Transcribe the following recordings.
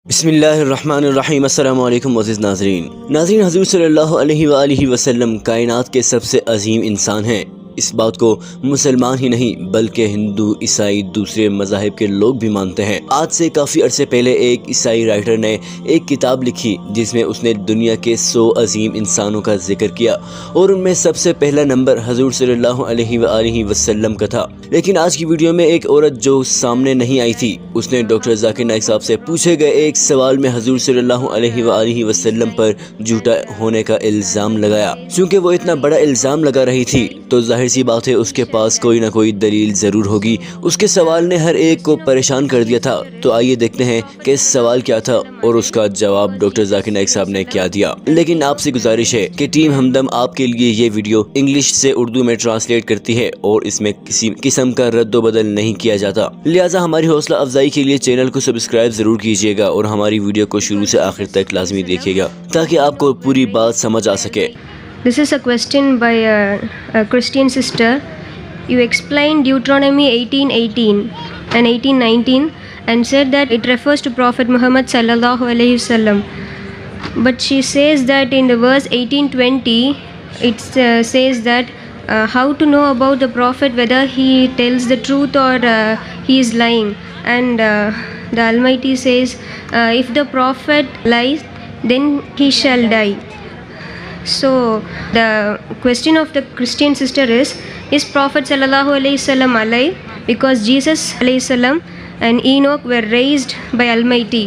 बिस्मिल्लाहिर्रहमानिर्रहीम। अस्सलामु अलैकुम अज़ीज़ नाज़रीन हज़ूर सल्लल्लाहु अलैहि वआलिहि वसल्लम कायनात के सबसे अजीम इंसान हैं। इस बात को मुसलमान ही नहीं बल्कि हिंदू, ईसाई, दूसरे मज़ाहिब के लोग भी मानते हैं। आज से काफ़ी अरसे पहले एक ईसाई राइटर ने एक किताब लिखी जिसमें उसने दुनिया के 100 अजीम इंसानों का जिक्र किया और उनमें सबसे पहला नंबर हज़ूर सल्लल्लाहु अलैहि वसल्लम का था। लेकिन आज की वीडियो में एक औरत जो सामने नहीं आई थी, उसने डॉक्टर जाकिर नाइक साहब से पूछे गए एक सवाल में हज़ूर सल्लल्लाहु अलैहि वसल्लम पर झूठा होने का इल्ज़ाम लगाया। चूँकि वो इतना बड़ा इल्ज़ाम लगा रही थी तो जाहिर सी बात है उसके पास कोई ना कोई दलील ज़रूर होगी। उसके सवाल ने हर एक को परेशान कर दिया था। तो आइए देखते हैं कि इस सवाल क्या था और उसका जवाब डॉक्टर जाकिर नाइक साहब ने क्या दिया। लेकिन आपसे गुजारिश है कि टीम हमदम आपके लिए ये वीडियो इंग्लिश से उर्दू में ट्रांसलेट करती है और इसमें किसी किस्म का रद्दो बदल नहीं किया जाता। लिहाजा हमारी हौसला अफजाई के लिए चैनल को सब्सक्राइब जरूर कीजिएगा और हमारी वीडियो को शुरू से आखिर तक लाजमी देखिएगा ताकि आपको पूरी बात समझ आ सके। This is a question by a Christian sister. You explained Deuteronomy 18:18 and 18:19 and said that it refers to Prophet Muhammad sallallahu alaihi wasallam. But she says that in the verse 18:20 it says that how to know about the Prophet whether he tells the truth or he is lying. And the Almighty says if the Prophet lies then he shall die. So the question of the Christian sister is Prophet sallallahu alaihi wasallam alive? Because Jesus alaihi salam and Enoch were raised by Almighty.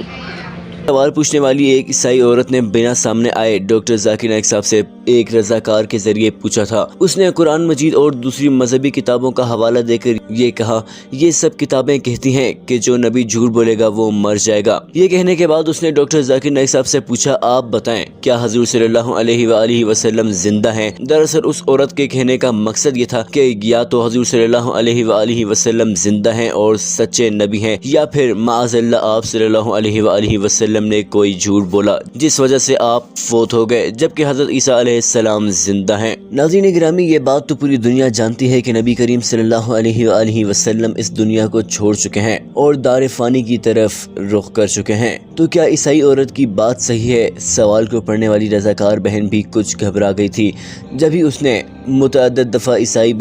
सवाल पूछने वाली एक ईसाई औरत ने बिना सामने आए डॉक्टर जाकिर नाइक साहब से एक रज़ाकार के जरिए पूछा था। उसने कुरान मजीद और दूसरी मजहबी किताबों का हवाला देकर ये कहा, ये सब किताबें कहती हैं कि जो नबी झूठ बोलेगा वो मर जाएगा। ये कहने के बाद उसने डॉक्टर जाकिर नाइक साहब से पूछा, आप बताएं क्या हजूर सल्लल्लाहु अलैहि वसल्लम जिंदा हैं? दरअसल उस औरत के कहने का मकसद ये था कि या तो हजूर सल्लल्लाहु अलैहि वसल्लम जिंदा हैं और सच्चे नबी हैं, या फिर माअज़ल्लाह आप सल्लल्लाहु अलैहि वसल्लम ने कोई झूठ बोला जिस वजह से आप फोत हो गए, जबकि हजरत ईसा अलैहिस्सलाम जिंदा हैं। नाज़रीन गिरामी, ये बात तो पूरी दुनिया जानती है कि नबी करीम सल्लल्लाहु अलैहि वसल्लम इस दुनिया को छोड़ चुके हैं और दार फानी की तरफ रुख कर चुके हैं। तो क्या ईसाई औरत की बात सही है? सवाल को पढ़ने वाली रज़ाकार बहन भी कुछ घबरा गई थी जब ही उसने मुतअद्दिद दफ़ा ईसाई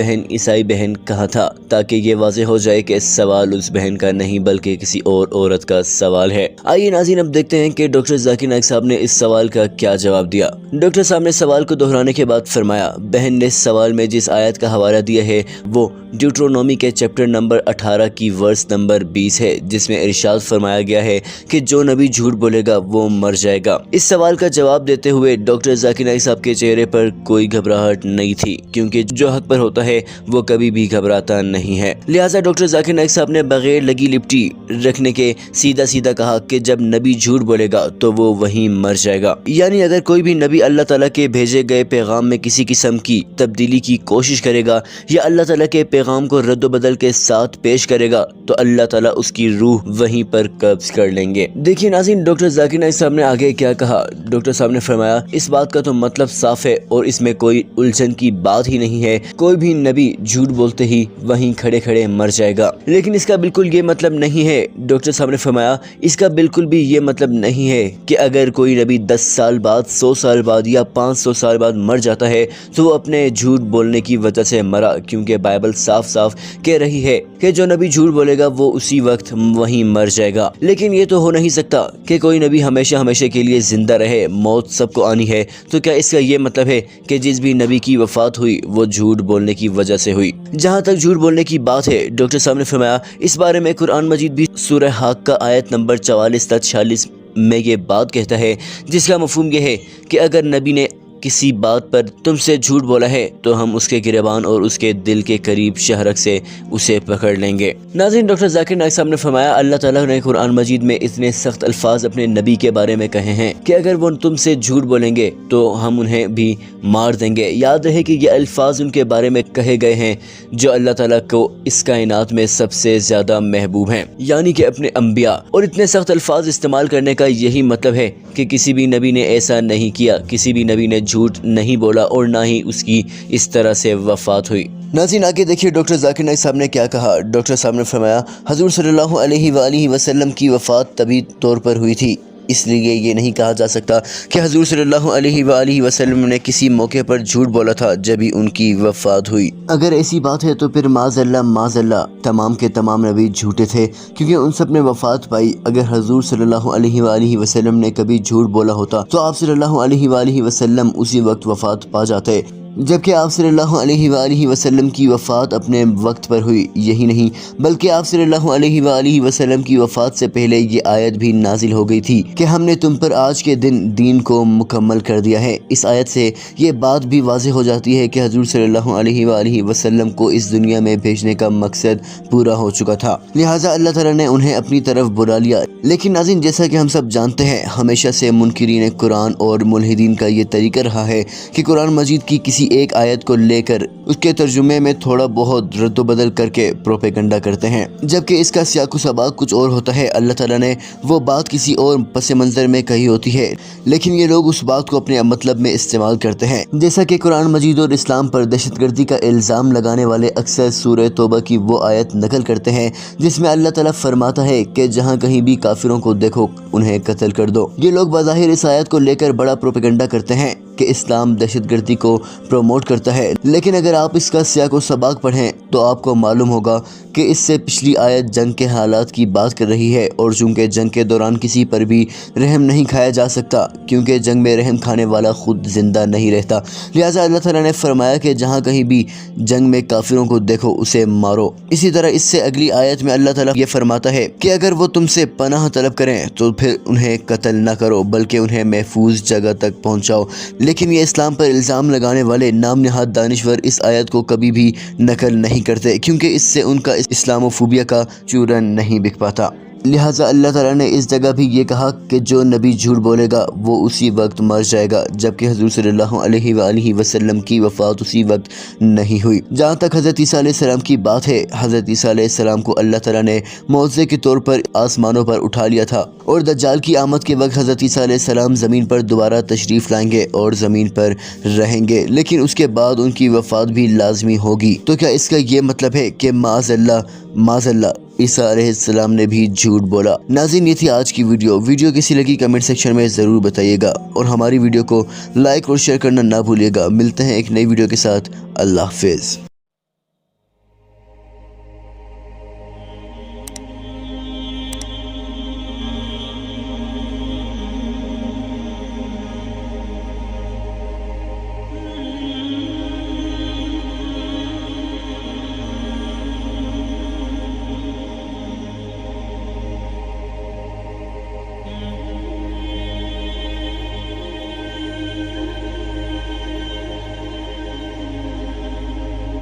बहन कहा था, ताकि ये वाज़ेह हो जाए कि सवाल उस बहन का नहीं बल्कि किसी और औरत का सवाल है। आइए नाज़रीन अब देखते हैं कि डॉक्टर जाकिर नाइक साहब ने इस सवाल का क्या जवाब दिया। डॉक्टर साहब ने सवाल को दोहराने के बाद फरमाया, बहन ने इस सवाल में जिस आयत का हवाला दिया है वो ड्यूटरोनोमी के चैप्टर नंबर 18 की वर्स नंबर 20 है, जिसमें इरशाद फरमाया गया है कि जो नबी झूठ बोलेगा वो मर जाएगा। इस सवाल का जवाब देते हुए डॉक्टर जाकिर नाइक साहब के चेहरे पर कोई घबराहट नहीं थी, क्योंकि जो हक पर होता है वो कभी भी घबराता नहीं है। लिहाजा डॉक्टर जाकिर नाइक साहब ने बगैर लगी लिपटी रखने के सीधा सीधा कहा कि जब नबी झूठ बोलेगा तो वो वहीं मर जाएगा। यानी अगर कोई भी नबी अल्लाह ताला के भेजे गए पैगाम में किसी किस्म की तब्दीली की कोशिश करेगा या अल्लाह ताला के पैगाम को रद्द बदल के साथ पेश करेगा तो अल्लाह ताला उसकी रूह वहीं पर कब्ज कर लेंगे। देखिए नाज़रीन, डॉक्टर जाकिर नाइक साहब ने आगे क्या कहा। डॉक्टर साहब ने फरमाया, इस बात का तो मतलब साफ है और इसमें कोई उलझन की बात ही नहीं है। कोई भी नबी झूठ बोलते ही वहीं खड़े खड़े मर जाएगा। लेकिन इसका बिल्कुल ये मतलब नहीं है। डॉक्टर साहब ने फरमाया, इसका बिल्कुल भी ये मतलब नहीं है कि अगर कोई नबी 10 साल बाद, 100 साल बाद या 500 साल बाद मर जाता है तो वो अपने झूठ बोलने की वजह से मरा, क्योंकि बाइबल साफ साफ कह रही है कि जो नबी झूठ बोलेगा वो उसी वक्त वहीं मर जाएगा। लेकिन ये तो हो नहीं सकता कि कोई नबी हमेशा हमेशा के लिए जिंदा रहे। मौत सबको आनी है। तो क्या इसका ये मतलब है कि जिस भी नबी की वफात हुई वो झूठ बोलने की वजह से हुई? जहाँ तक झूठ बोलने की बात है, डॉक्टर साहब ने फरमाया, इस बारे में कुरान मजीद भी सूरह हाक का आयत नंबर 44 तक 46 में ये बात कहता है, जिसका मफहूम ये है कि अगर नबी ने किसी बात पर तुमसे झूठ बोला है तो हम उसके गिरबान और उसके दिल के करीब शहरक से उसे पकड़ लेंगे। नाज़रीन, डॉक्टर जाकिर नाइक साहब ने फरमाया, अल्लाह ताला ने कुरान मजीद में इतने सख्त अल्फाज अपने नबी के बारे में कहे हैं कि अगर वो तुमसे झूठ बोलेंगे तो हम उन्हें भी मार देंगे। याद रहे कि ये अल्फाज उनके बारे में कहे गए हैं जो अल्लाह ताला को इस कायनात में सबसे ज्यादा महबूब हैं, यानी कि अपने अंबिया। और इतने सख्त अल्फाज इस्तेमाल करने का यही मतलब है कि किसी भी नबी ने ऐसा नहीं किया, किसी भी नबी ने झूठ नहीं बोला और ना ही उसकी इस तरह से वफात हुई। नाज़रीन आगे देखिए डॉक्टर जाकिर नाइक साहब ने क्या कहा। डॉक्टर साहब ने फरमाया हजूर सल्लल्लाहु अलैहि वसल्लम की वफ़ात तभी तौर पर हुई थी, इसलिए ये नहीं कहा जा सकता कि हजूर सल्लल्लाहु अलैहि वसल्लम ने किसी मौके पर झूठ बोला था जब ही उनकी वफ़ात हुई। अगर ऐसी बात है तो फिर माज़अल्लाह तमाम के तमाम नबी झूठे थे, क्योंकि उन सब ने वफ़ात पाई। अगर हजूर सल्लल्लाहु अलैहि वसल्लम ने कभी झूठ बोला होता तो आप सल्लल्लाहु अलैहि वसल्लम उसी वक्त वफ़ात पा जाते, जबकि आप सल्लल्लाहु अलैहि वसल्लम की वफ़ात अपने वक्त पर हुई। यही नहीं बल्कि आप सल्लल्लाहु अलैहि वसल्लम की वफ़ात से पहले ये आयत भी नाजिल हो गई थी कि हमने तुम पर आज के दिन दीन को मुकम्मल कर दिया है। इस आयत से ये बात भी वाज़ेह हो जाती है कि हजूर सल्लल्लाहु अलैहि वसल्लम को इस दुनिया में भेजने का मकसद पूरा हो चुका था, लिहाजा अल्लाह ताला ने उन्हें अपनी तरफ बुला लिया। लेकिन नाज़रीन जैसा कि हम सब जानते हैं, हमेशा से मुनकिरीन कुरान और मुल्हिदीन का ये तरीका रहा है कि कुरान मजीद की किसी एक आयत को लेकर उसके तर्जुमे में थोड़ा बहुत रद्द बदल करके प्रोपेगंडा करते हैं, जबकि इसका सियाक़ सबाक़ कुछ और होता है। अल्लाह ताला ने वो बात किसी और पस मंज़र में कही होती है, लेकिन ये लोग उस बात को अपने मतलब में इस्तेमाल करते हैं। जैसा कि कुरान मजीद और इस्लाम पर दहशतगर्दी का इल्ज़ाम लगाने वाले अक्सर सूरह तौबा की वो आयत नकल करते हैं जिसमें अल्लाह ताला फरमाता है कि जहाँ कहीं भी काफिरों को देखो उन्हें कत्ल कर दो। ये लोग बज़ाहिर इस आयत को लेकर बड़ा प्रोपेगंडा करते हैं कि इस्लाम दहशतगर्दी को प्रमोट करता है, लेकिन अगर आप इसका सियाक़ व सबाक़ पढ़ें तो आपको मालूम होगा कि इससे पिछली आयत जंग के हालात की बात कर रही है, और चूँकि जंग के दौरान किसी पर भी रहम नहीं खाया जा सकता, क्योंकि जंग में रहम खाने वाला खुद जिंदा नहीं रहता, लिहाजा अल्लाह ताला ने फरमाया कि जहाँ कहीं भी जंग में काफिरों को देखो उसे मारो। इसी तरह इससे अगली आयत में अल्लाह ताला ये फरमाता है कि अगर वो तुमसे पनाह तलब करें तो फिर उन्हें कत्ल न करो, बल्कि उन्हें महफूज जगह तक पहुँचाओ। लेकिन ये इस्लाम पर इल्ज़ाम लगाने वाले नाम नहाद दानिश्वर इस आयत को कभी भी नकल नहीं करते, क्योंकि इससे उनका इस्लामोफोबिया का चूरन नहीं बिक पाता। लिहाजा अल्लाह ताला ने इस जगह भी ये कहा कि जो नबी झूठ बोलेगा वो उसी वक्त मर जाएगा, जबकि हजूर सल्लल्लाहु अलैहि वसल्लम की वफ़ात उसी वक्त नहीं हुई। जहाँ तक हज़रत ईसा अलैहिस्सलाम की बात है, हज़रत ईसा अलैहिस्सलाम को अल्लाह ताला ने मौज़े के तौर पर आसमानों पर उठा लिया था, और दज्जाल की आमद के वक्त हज़रत ईसा अलैहिस्सलाम ज़मीन पर दोबारा तशरीफ़ लाएंगे और ज़मीन पर रहेंगे, लेकिन उसके बाद उनकी वफ़ात भी लाजमी होगी। तो क्या इसका ये मतलब है कि माज़अल्लाह ईसा अलैहिस्सलाम ने भी झूठ बोला? नाज़रीन ये थी आज की वीडियो कैसी लगी कमेंट सेक्शन में ज़रूर बताइएगा, और हमारी वीडियो को लाइक और शेयर करना ना भूलिएगा। मिलते हैं एक नई वीडियो के साथ। अल्लाह हाफ़िज़।